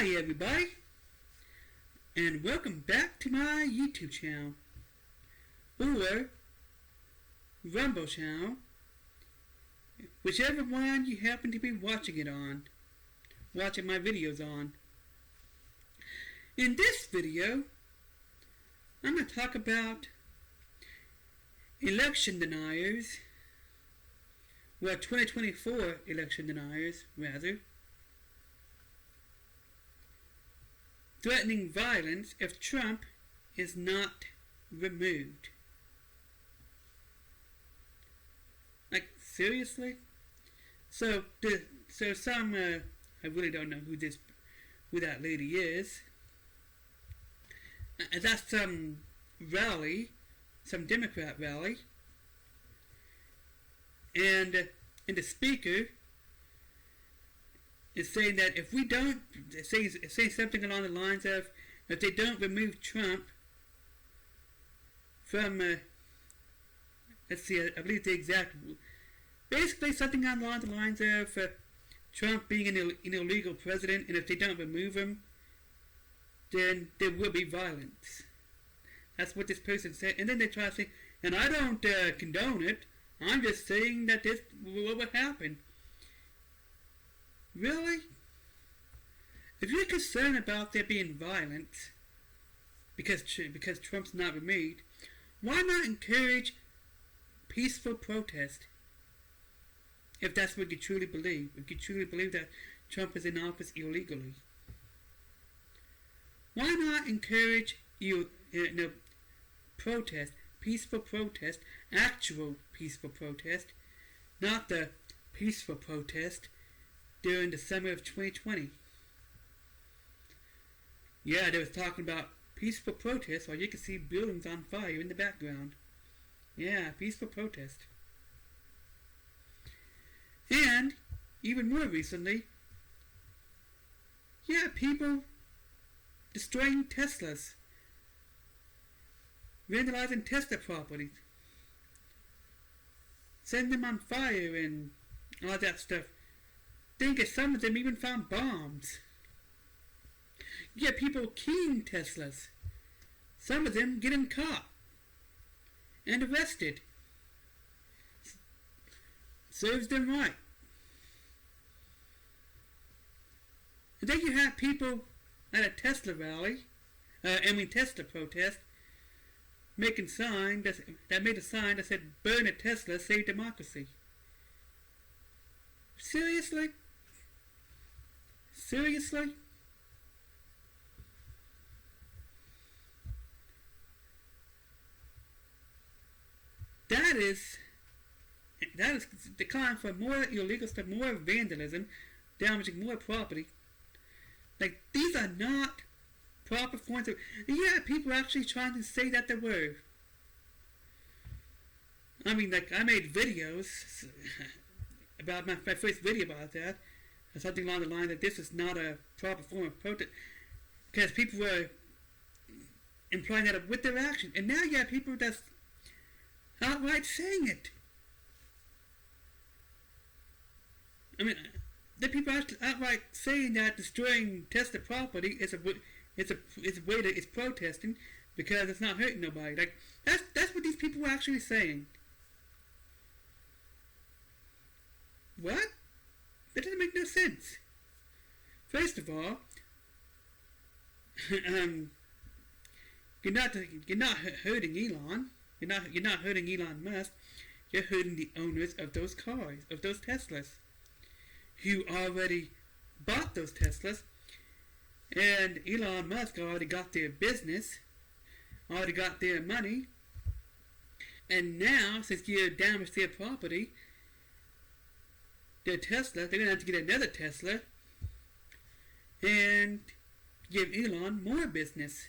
Hi everybody, and welcome back to my YouTube channel, or Rumble channel, whichever one you happen to be watching my videos on. In this video, I'm going to talk about election deniers, well 2024 election deniers rather, threatening violence if Trump is not removed. Like, seriously? So some, I really don't know who that lady is. That's some rally, some Democrat rally. And the speaker is saying that if we don't, say something along the lines of, if they don't remove Trump from, let's see, I believe the exact, basically something along the lines of Trump being an illegal president, and if they don't remove him, then there will be violence. That's what this person said, and then they try to say, and I don't condone it, I'm just saying that this will happen. Really? If you're concerned about there being violence because Trump's not removed, why not encourage peaceful protest? If that's what you truly believe, if you truly believe that Trump is in office illegally, why not encourage protest, peaceful protest, actual peaceful protest, not the peaceful protest during the summer of 2020. Yeah, they was talking about peaceful protest while you can see buildings on fire in the background. Yeah, peaceful protest. And, even more recently, yeah, people destroying Teslas, vandalizing Tesla properties, setting them on fire and all that stuff. Think some of them even found bombs. You get people keying Teslas. Some of them getting caught and arrested. Serves them right. And then you have people at a Tesla rally, Tesla protest, making sign that made a sign that said, "Burn a Tesla, save democracy." Seriously? Seriously? That is decline for more illegal stuff, more vandalism, damaging more property. Like, these are not proper forms of... Yeah, people are actually trying to say that they were. I mean, like, I made videos about my first video about that, or something along the line that this is not a proper form of protest, because people were implying that with their action, and now you have people that's outright saying it. I mean, the people actually outright saying that destroying Tesla property is a way that it's protesting because it's not hurting nobody. Like, that's what these people were actually saying. What? That doesn't make no sense. First of all, you're not hurting Elon. You're not hurting Elon Musk. You're hurting the owners of those cars, of those Teslas, who already bought those Teslas. And Elon Musk already got their business, already got their money. And now, since you damaged their property, their Tesla, they're going to have to get another Tesla and give Elon more business.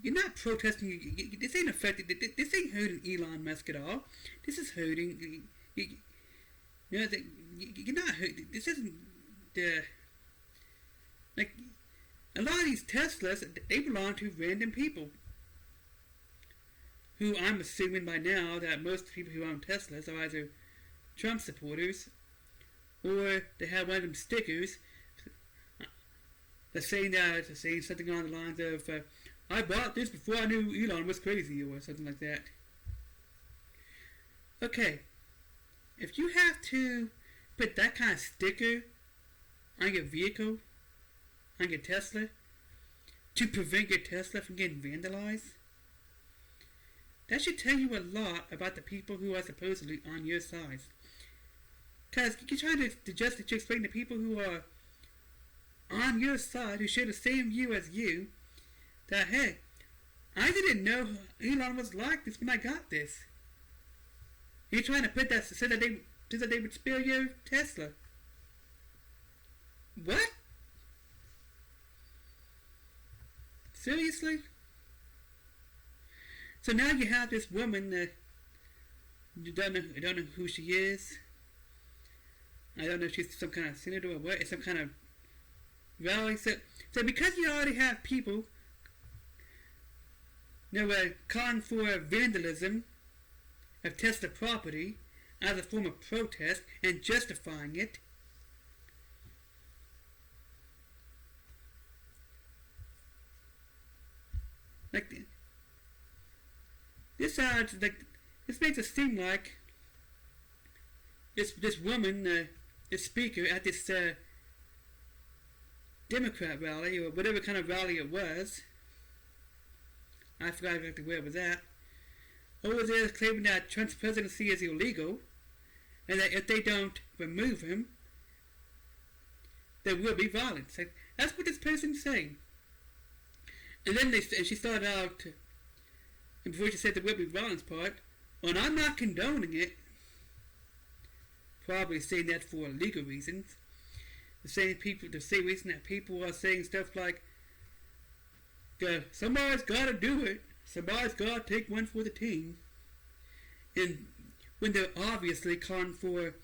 You're not protesting. This ain't affecting. This ain't hurting Elon Musk at all. This is hurting. You're not hurting. This isn't like a lot of these Teslas. They belong to random people. who I'm assuming by now that most people who own Teslas are either Trump supporters or they have one of them stickers that's saying something on the lines of, I bought this before I knew Elon was crazy, or something like that. Okay, if you have to put that kind of sticker on your vehicle, on your Tesla, to prevent your Tesla from getting vandalized, that should tell you a lot about the people who are supposedly on your side. Because you're trying to explain to people who are on your side, who share the same view as you, that, hey, I didn't know Elon was like this when I got this. You're trying to put that so that they would spare your Tesla. What? Seriously? So now you have this woman that you don't know who she is. I don't know if she's some kind of senator or what. It's some kind of rally. So because you already have people, calling for vandalism of Tesla property as a form of protest and justifying it, this makes it seem like this woman, this speaker at this Democrat rally, or whatever kind of rally it was, I forgot exactly where it was at, over there claiming that Trump's presidency is illegal, and that if they don't remove him, there will be violence. That's what this person's saying. And then she started out, and before she said there will be violence part, and I'm not condoning it, probably saying that for legal reasons. The same reason that people are saying stuff like, somebody's got to do it, somebody's got to take one for the team, and when they're obviously calling for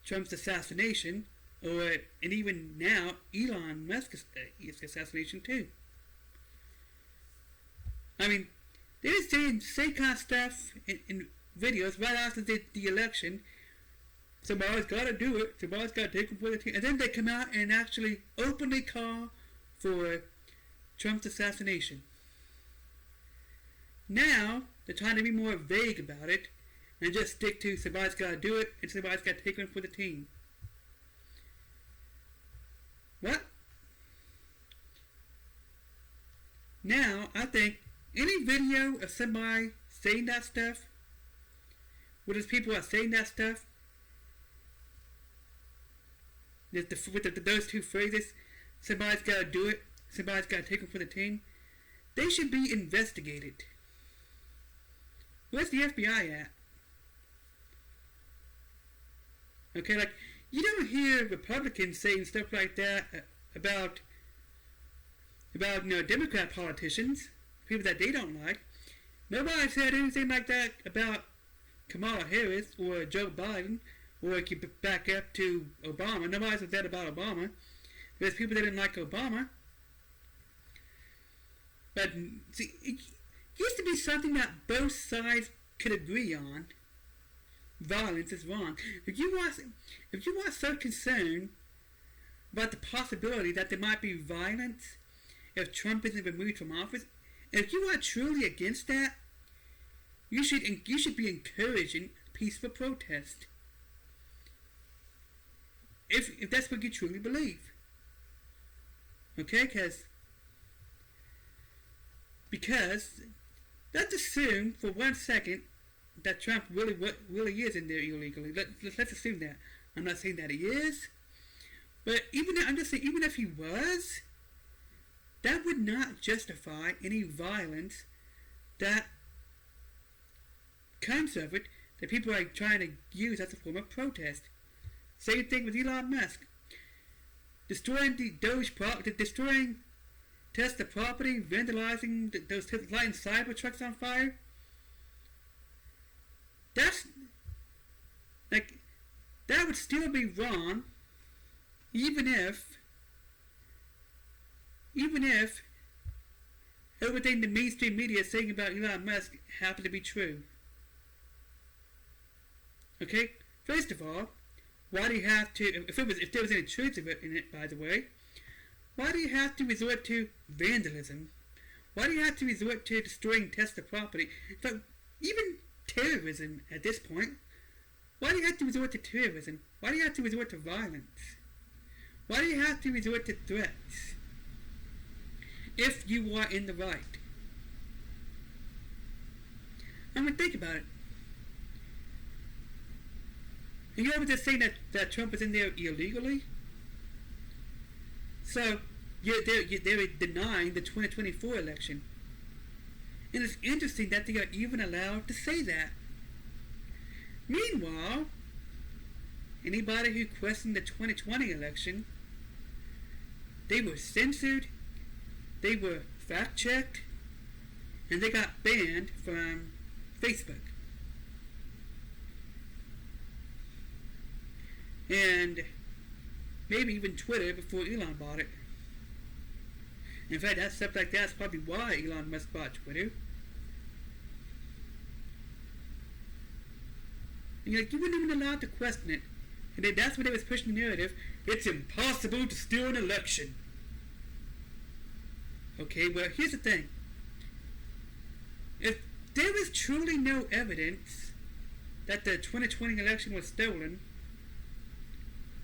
Trump's assassination, and even now Elon Musk's assassination too. I mean, they just saying the same kind of stuff in videos right after the election. Somebody's got to do it. Somebody's got to take them for the team. And then they come out and actually openly call for Trump's assassination. Now, they're trying to be more vague about it and just stick to somebody's got to do it and somebody's got to take one for the team. What? Now, I think any video of somebody saying that stuff, where those people are saying that stuff, with those two phrases, somebody's got to do it, somebody's got to take them for the team, they should be investigated. Where's the FBI at? Okay, you don't hear Republicans saying stuff like that about Democrat politicians, people that they don't like. Nobody said anything like that about Kamala Harris or Joe Biden, or if you back up to Obama. Nobody said that about Obama. There's people that didn't like Obama. But see, it used to be something that both sides could agree on. Violence is wrong. If you are so concerned about the possibility that there might be violence if Trump isn't removed from office, if you are truly against that, you should be encouraging peaceful protest. If that's what you truly believe. Okay, because let's assume for 1 second that Trump really is in there illegally. Let's assume that. I'm not saying that he is, but I'm just saying, even if he was, that would not justify any violence that comes of it, that people are trying to use as a form of protest. Same thing with Elon Musk. Destroying destroying Tesla property, vandalizing those lighting Cybertrucks on fire. That would still be wrong, even if everything the mainstream media is saying about Elon Musk happened to be true. Okay? First of all, why do you have to, if there was any truth in it, by the way, why do you have to resort to vandalism? Why do you have to resort to destroying Tesla property? In fact, even terrorism at this point. Why do you have to resort to terrorism? Why do you have to resort to violence? Why do you have to resort to threats? If you are in the right. I mean, think about it. And you ever just saying that Trump is in there illegally? So, they're denying the 2024 election. And it's interesting that they are even allowed to say that. Meanwhile, anybody who questioned the 2020 election, they were censored, they were fact-checked, and they got banned from Facebook. And maybe even Twitter before Elon bought it. In fact, that stuff like that's probably why Elon Musk bought Twitter. And you weren't even allowed to question it. And then that's when they was pushing the narrative. It's impossible to steal an election. Okay, well, here's the thing. If there was truly no evidence that the 2020 election was stolen,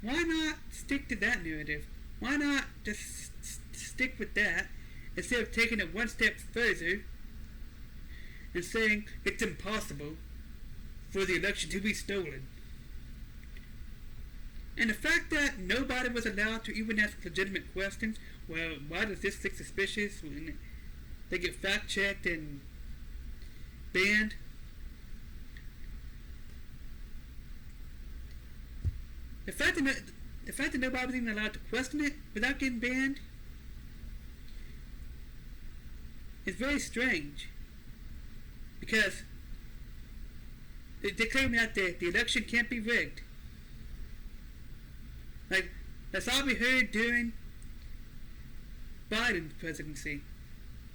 why not stick to that narrative? Why not just stick with that instead of taking it one step further and saying it's impossible for the election to be stolen? And the fact that nobody was allowed to even ask legitimate questions, well, why does this look suspicious when they get fact-checked and banned? The fact that nobody was even allowed to question it without getting banned is very strange. Because they claim that the election can't be rigged. Like, that's all we heard during Biden's presidency.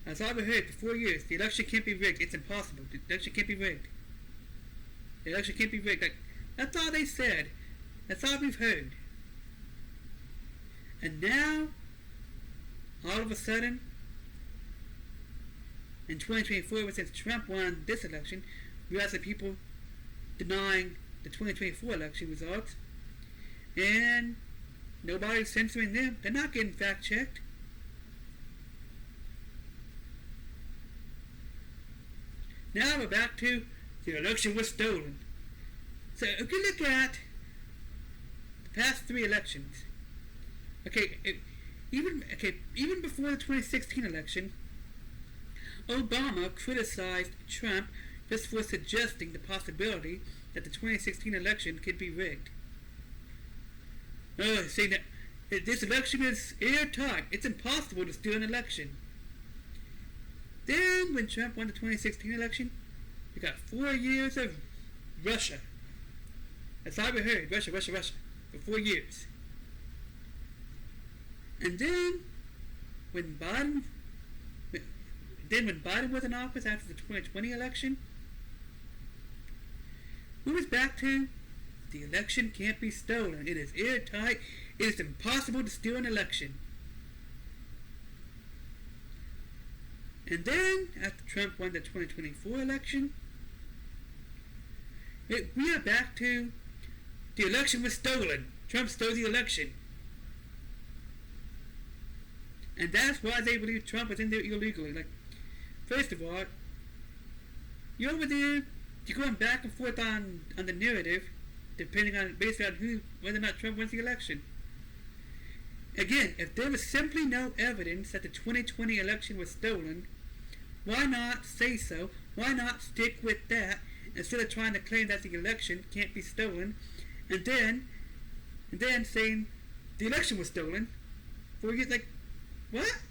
That's all we heard for 4 years. The election can't be rigged. It's impossible. The election can't be rigged. The election can't be rigged. Like, that's all they said. That's all we've heard. And now, all of a sudden, in 2024, since Trump won this election, we have some people denying the 2024 election results, and nobody's censoring them. They're not getting fact-checked. Now we're back to the election was stolen. So if you look at the past 3 elections, even before the 2016 election, Obama criticized Trump just for suggesting the possibility that the 2016 election could be rigged. Saying that this election is airtight. It's impossible to steal an election. Then, when Trump won the 2016 election, we got 4 years of Russia. That's all we heard. Russia, Russia, Russia. For 4 years. And then, when Biden was in office after the 2020 election, we was back to the election can't be stolen. It is airtight. It is impossible to steal an election. And then, after Trump won the 2024 election, we are back to the election was stolen. Trump stole the election. And that's why they believe Trump was in there illegally. Like, first of all, you're over there, you're going back and forth on the narrative, based on whether or not Trump wins the election. Again, if there was simply no evidence that the 2020 election was stolen, why not say so? Why not stick with that instead of trying to claim that the election can't be stolen, and then saying the election was stolen? For you, like, what?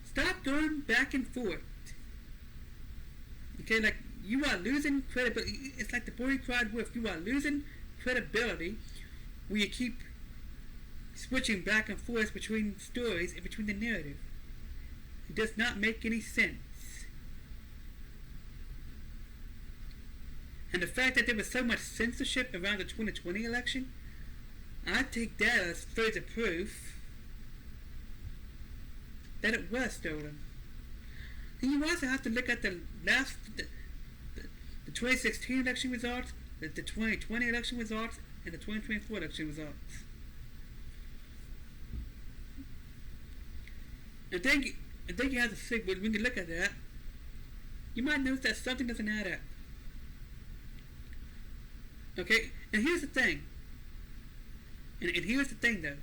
Stop going back and forth. Okay, like, you are losing credibility. It's like the boy who cried wolf. You are losing credibility where you keep switching back and forth between stories and between the narrative. It does not make any sense. And the fact that there was so much censorship around the 2020 election, I take that as further proof that it was stolen. And you also have to look at the 2016 election results, the 2020 election results, and the 2024 election results. And then you have to see, when you look at that, you might notice that something doesn't add up. Okay? And here's the thing. And here's the thing, though.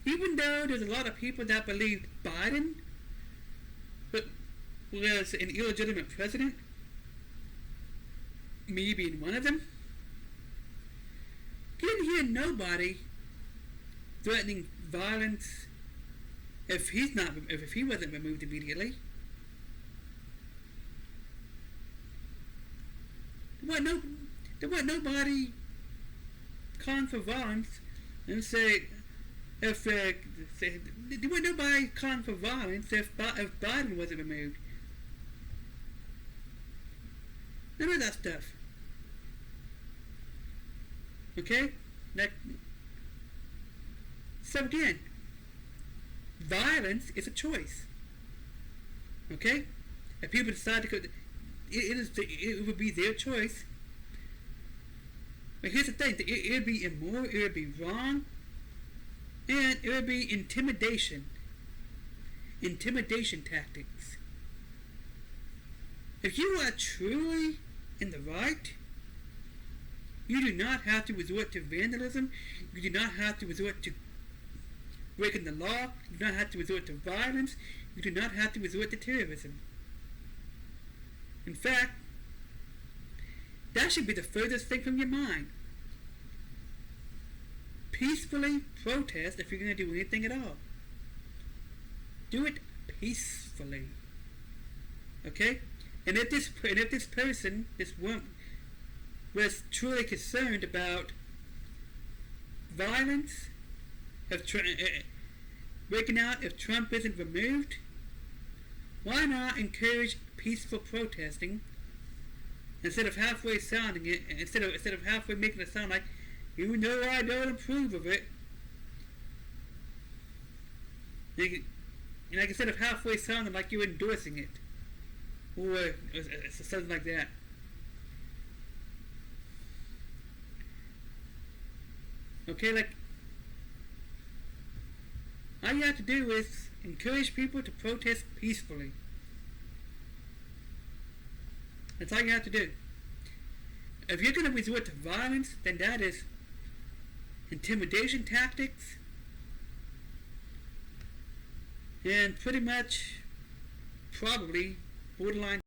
Even though there's a lot of people that believe Biden was an illegitimate president, me being one of them, you didn't hear nobody threatening violence if he wasn't removed immediately. There wasn't nobody calling for violence and say there wasn't nobody calling for violence if Biden wasn't removed. None of that stuff. Okay? So again, violence is a choice. Okay? If people decide to go, it would be their choice. But here's the thing: it would be immoral, it would be wrong, and it would be intimidation tactics. If you are truly in the right, you do not have to resort to vandalism. You do not have to resort to breaking the law. You do not have to resort to violence. You do not have to resort to terrorism. In fact, that should be the furthest thing from your mind. Peacefully protest if you're going to do anything at all. Do it peacefully. Okay? And if this person, this woman, was truly concerned about violence, breaking out if Trump isn't removed, why not encourage peaceful protesting instead of halfway sounding it, instead of halfway making it sound like, even though I don't approve of it, like instead of halfway sounding like you're endorsing it, or something like that. Okay, like, all you have to do is encourage people to protest peacefully. That's all you have to do. If you're going to resort to violence, then that is intimidation tactics and pretty much probably borderline